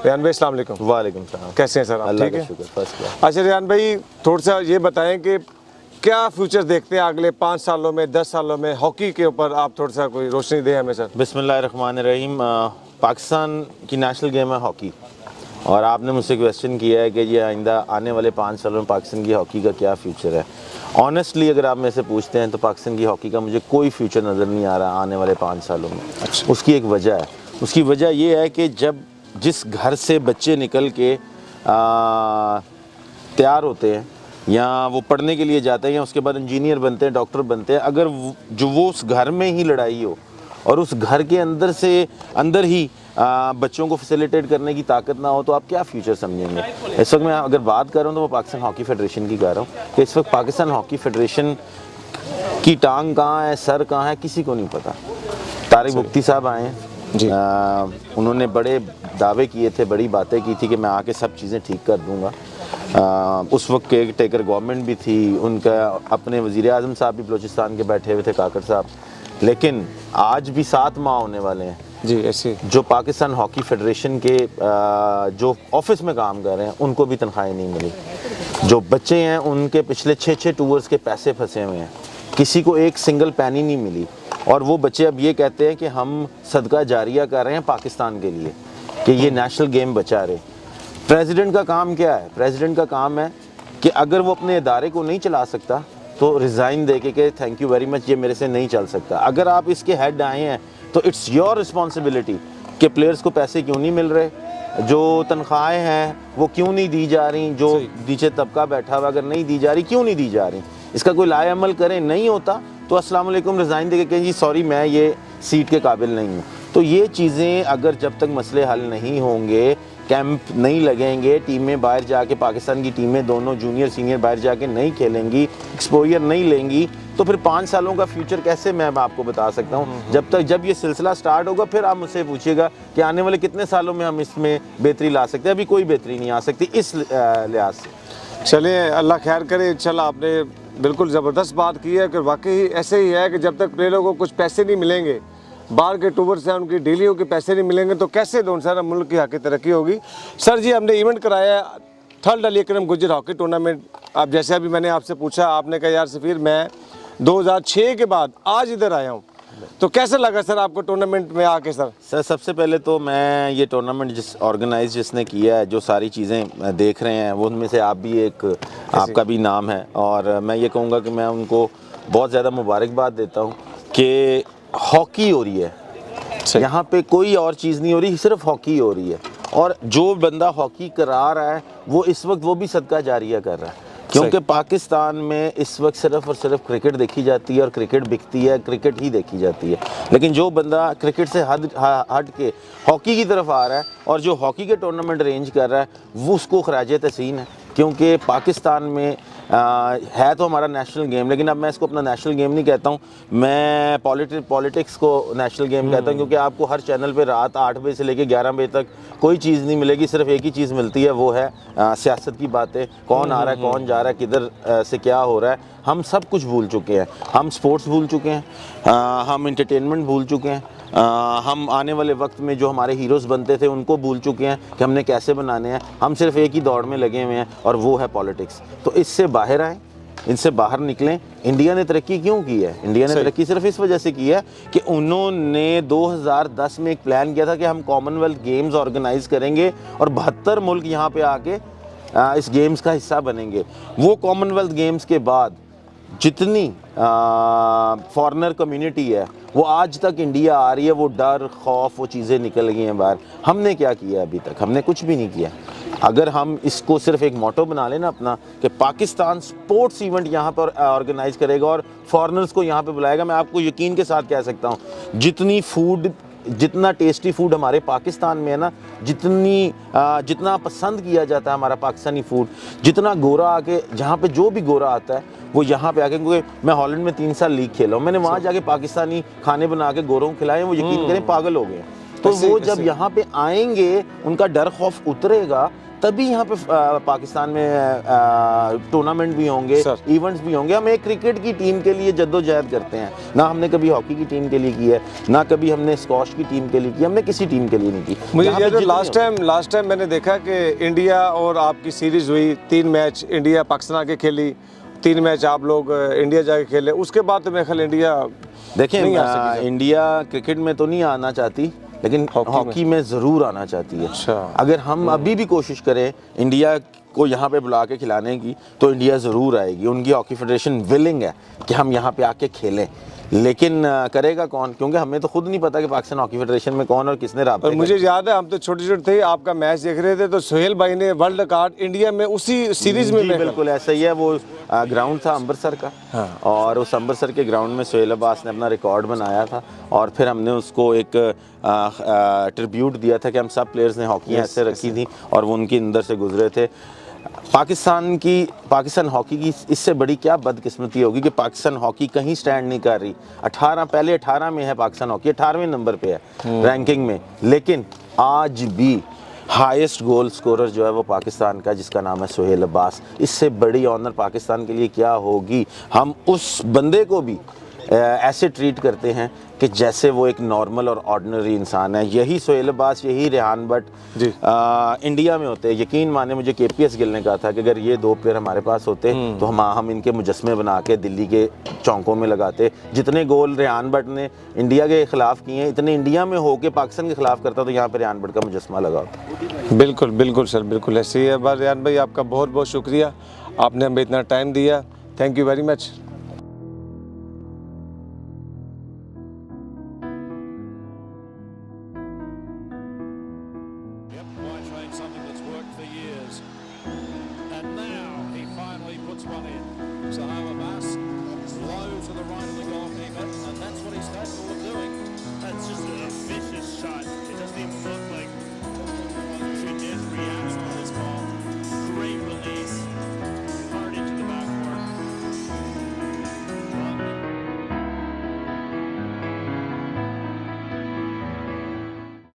रियान भाई अस्सलाम वालेकुम। वालेकुम सलाम। कैसे हैं सर आप? अल्लाह ठीक का है, शुक्र, फर्स्ट क्लास। अच्छा रियान भाई थोड़ा सा ये बताएं कि क्या फ्यूचर देखते हैं अगले 5 सालों में, 10 सालों में हॉकी के ऊपर? आप थोड़ा सा कोई रोशनी दें हमें सर। बिस्मिल्लाहिर्रहमानिर्रहीम। पाकिस्तान की नेशनल गेम है हॉकी, और आपने मुझसे क्वेश्चन किया है कि ये आइंदा आने वाले 5 सालों में पाकिस्तान की हॉकी का क्या फ्यूचर है। ऑनेस्टली अगर आप मेरे से पूछते हैं तो पाकिस्तान की हॉकी का मुझे कोई फ्यूचर नज़र नहीं आ रहा आने वाले 5 सालों में। अच्छा। उसकी एक वजह है, उसकी वजह ये है कि जब जिस घर से बच्चे निकल के तैयार होते हैं या वो पढ़ने के लिए जाते हैं या उसके बाद इंजीनियर बनते हैं, डॉक्टर बनते हैं, अगर वो उस घर में ही लड़ाई हो और उस घर के अंदर ही बच्चों को फैसिलिटेट करने की ताकत ना हो, तो आप क्या फ्यूचर समझेंगे। इस वक्त मैं अगर बात कर रहा हूँ तो वो पाकिस्तान हॉकी फेडरेशन की कर रहा हूँ कि इस वक्त पाकिस्तान हॉकी फेडरेशन की टांग कहाँ है, सर कहाँ है, किसी को नहीं पता। तारिक मुफ्ती साहब आए जी। उन्होंने बड़े दावे किए थे, बड़ी बातें की थी कि मैं आके सब चीज़ें ठीक कर दूँगा। उस वक्त केयर टेकर गवर्नमेंट भी थी, उनका अपने वज़ीर आज़म साहब भी बलूचिस्तान के बैठे हुए थे, काकड़ साहब। लेकिन आज भी 7 माह होने वाले हैं जी ऐसे जो पाकिस्तान हॉकी फेडरेशन के जो ऑफिस में काम कर रहे हैं उनको भी तनख्वाहें नहीं मिली। जो बच्चे हैं उनके पिछले 6 टूर्स के पैसे फंसे हुए हैं, किसी को एक सिंगल पैनी नहीं मिली। और वो बच्चे अब ये कहते हैं कि हम सदका जारिया कर रहे हैं पाकिस्तान के लिए कि ये नेशनल गेम बचा रहे। प्रेसिडेंट का काम क्या है? प्रेसिडेंट का काम है कि अगर वो अपने इदारे को नहीं चला सकता तो रिज़ाइन दे के थैंक यू वेरी मच, ये मेरे से नहीं चल सकता। अगर आप इसके हेड आए हैं तो इट्स योर रिस्पॉन्सिबिलिटी कि प्लेयर्स को पैसे क्यों नहीं मिल रहे, जो तनख्वाहें हैं वो क्यों नहीं दी जा रही, जो नीचे तबका बैठा हुआ अगर नहीं दी जा रही, क्यों नहीं दी जा रही, इसका कोई लाए अमल करें। नहीं होता तो अस्सलाम वालेकुम रिज़ाइन दे के कहें जी सॉरी मैं ये सीट के काबिल नहीं हूँ। तो ये चीज़ें अगर जब तक मसले हल नहीं होंगे, कैंप नहीं लगेंगे, टीमें बाहर जाके पाकिस्तान की टीमें दोनों जूनियर सीनियर बाहर जाके नहीं खेलेंगी, एक्सपोजर नहीं लेंगी, तो फिर 5 सालों का फ्यूचर कैसे मैं आपको बता सकता हूँ। जब ये सिलसिला स्टार्ट होगा फिर आप मुझसे पूछिएगा कि आने वाले कितने सालों में हम इसमें बेहतरी ला सकते हैं। अभी कोई बेहतरी नहीं आ सकती इस लिहाज से। चलिए अल्लाह खैर करे। इंशाल्लाह आपने बिल्कुल ज़बरदस्त बात की है कि वाकई ऐसे ही है कि जब तक प्लेयरों को कुछ पैसे नहीं मिलेंगे, बाहर के टूर से उनकी डेलियों के पैसे नहीं मिलेंगे, तो कैसे दो सारा मुल्क की हॉकी तरक्की होगी। सर जी हमने इवेंट कराया 3rd अली अकरम गुज्जर हॉकी टूर्नामेंट। अब जैसे अभी मैंने आपसे पूछा, आपने कहा यार सफ़ीर मैं 2006 के बाद आज इधर आया हूँ, तो कैसा लगा सर आपको टूर्नामेंट में आके? सर सबसे पहले तो मैं ये टूर्नामेंट जिसने किया है, जो सारी चीज़ें देख रहे हैं वो उनमें से आप भी एक, आपका भी नाम है, और मैं ये कहूँगा कि मैं उनको बहुत ज़्यादा मुबारकबाद देता हूँ कि हॉकी हो रही है यहाँ पे, कोई और चीज़ नहीं हो रही, सिर्फ हॉकी हो रही है। और जो बंदा हॉकी करा रहा है वो इस वक्त वो भी सदका जारिया कर रहा है, क्योंकि पाकिस्तान में इस वक्त सिर्फ और सिर्फ क्रिकेट देखी जाती है और क्रिकेट बिकती है, क्रिकेट ही देखी जाती है। लेकिन जो बंदा क्रिकेट से हट के हॉकी की तरफ आ रहा है और जो हॉकी के टूर्नामेंट अरेंज कर रहा है वो उसको खराजे तहसीन है, क्योंकि पाकिस्तान में है तो हमारा नेशनल गेम, लेकिन अब मैं इसको अपना नेशनल गेम नहीं कहता हूँ, मैं पॉलिटिक्स को नेशनल गेम कहता हूँ। क्योंकि आपको हर चैनल पे रात 8 बजे से लेकर 11 बजे तक कोई चीज़ नहीं मिलेगी, सिर्फ एक ही चीज़ मिलती है, वो है सियासत की बातें, कौन आ रहा है, कौन जा रहा है, किधर से क्या हो रहा है। हम सब कुछ भूल चुके हैं, हम स्पोर्ट्स भूल चुके हैं, हम इंटरटेनमेंट भूल चुके हैं, हम आने वाले वक्त में जो हमारे हीरोज़ बनते थे उनको भूल चुके हैं कि हमने कैसे बनाने हैं। हम सिर्फ एक ही दौड़ में लगे हुए हैं और वो है पॉलिटिक्स। तो इससे बाहर आएँ, इनसे बाहर निकलें। इंडिया ने तरक्की क्यों की है? इंडिया ने तरक्की सिर्फ इस वजह से की है कि उन्होंने 2010 में एक प्लान किया था कि हम कॉमनवेल्थ गेम्स ऑर्गेनाइज करेंगे और 72 मुल्क यहाँ पे आके इस गेम्स का हिस्सा बनेंगे। वो कॉमनवेल्थ गेम्स के बाद जितनी फॉरेनर कम्युनिटी है वो आज तक इंडिया आ रही है, वो डर खौफ वो चीज़ें निकल गई हैं बाहर। हमने क्या किया अभी तक? हमने कुछ भी नहीं किया। अगर हम इसको सिर्फ एक मोटो बना लेना अपना कि पाकिस्तान स्पोर्ट्स इवेंट यहाँ पर ऑर्गेनाइज करेगा और फॉरेनर्स को यहाँ पे बुलाएगा, मैं आपको यकीन के साथ कह सकता हूँ जितना टेस्टी फूड हमारे पाकिस्तान में है ना, जितना पसंद किया जाता है हमारा पाकिस्तानी फूड, जितना गोरा आके जहाँ पे जो भी गोरा आता है वो यहाँ पे आके, क्योंकि मैं हॉलैंड में 3 साल लीग खेला हूँ, मैंने वहाँ जाके पाकिस्तानी खाने बना के गोरों को खिलाए, वो यकीन करें पागल हो गए। तो वो जब यहाँ पे आएंगे उनका डर खौफ उतरेगा, तभी यहाँ पे पाकिस्तान में टूर्नामेंट भी होंगे, इवेंट्स भी होंगे। हम एक क्रिकेट की टीम के लिए जद्दोजहद करते हैं, ना हमने कभी हॉकी की टीम के लिए की है, ना कभी हमने स्क्वॉश की टीम के लिए की, हमने किसी टीम के लिए नहीं की। मुझे याद है लास्ट टाइम मैंने देखा कि इंडिया और आपकी सीरीज हुई, 3 मैच इंडिया पाकिस्तान आके खेली, 3 मैच आप लोग इंडिया जाके खेले, उसके बाद तो मेरे ख्याल इंडिया देखें इंडिया क्रिकेट में तो नहीं आना चाहती, लेकिन हॉकी में ज़रूर आना चाहती है। अच्छा। अगर हम अभी भी कोशिश करें इंडिया को यहाँ पे बुला के खिलाने की, तो इंडिया ज़रूर आएगी। उनकी हॉकी फेडरेशन विलिंग है कि हम यहाँ पे आके खेलें, लेकिन करेगा कौन? क्योंकि हमें तो खुद नहीं पता कि पाकिस्तान हॉकी फेडरेशन में कौन और किसने राब्ते। और मुझे याद है हम तो छोटे छोटे थे, आपका मैच देख रहे थे तो सोहेल भाई ने वर्ल्ड कार्ड इंडिया में उसी सीरीज में बिल्कुल ऐसा ही है। वो ग्राउंड था अमृतसर का। हाँ। और उस अमृतसर के ग्राउंड में सोहेल अब्बास ने अपना रिकॉर्ड बनाया था, और फिर हमने उसको एक ट्रिब्यूट दिया था कि हम सब प्लेयर्स ने हॉकी ऐसे रखी थी और वो उनके अंदर से गुजरे थे। पाकिस्तान हॉकी की इससे बड़ी क्या बदकिस्मती होगी कि पाकिस्तान हॉकी कहीं स्टैंड नहीं कर रही। 18 में है पाकिस्तान हॉकी, 18वें नंबर पे है रैंकिंग में, लेकिन आज भी हाईएस्ट गोल स्कोरर जो है वो पाकिस्तान का, जिसका नाम है सोहेल अब्बास। इससे बड़ी ऑनर पाकिस्तान के लिए क्या होगी? हम उस बंदे को भी ऐसे ट्रीट करते हैं कि जैसे वो एक नॉर्मल और ऑर्डिनरी इंसान है। यही सोहेल अब्बास, यही रेहान बट इंडिया में होते हैं। यकीन माने, मुझे केपीएस गिल ने कहा था कि अगर ये 2 प्लेयर हमारे पास होते तो हम इनके मुजस्मे बना के दिल्ली के चौकों में लगाते। जितने गोल रेहान बट ने इंडिया के खिलाफ किए हैं, इतने इंडिया में होके पाकिस्तान के खिलाफ करता तो यहाँ पर रेहान बट का मुजस्मा लगा होता। बिल्कुल बिल्कुल सर, बिल्कुल ऐसे ही है। बार रेहान भाई आपका बहुत बहुत शुक्रिया, आपने हमें इतना टाइम दिया। Thank you very much. Something that's worked for years, and now he finally puts one in. Sohail Abbas low to the right of the goalkeeper, and that's what he's capable of doing. That's just a vicious shot. It doesn't even look like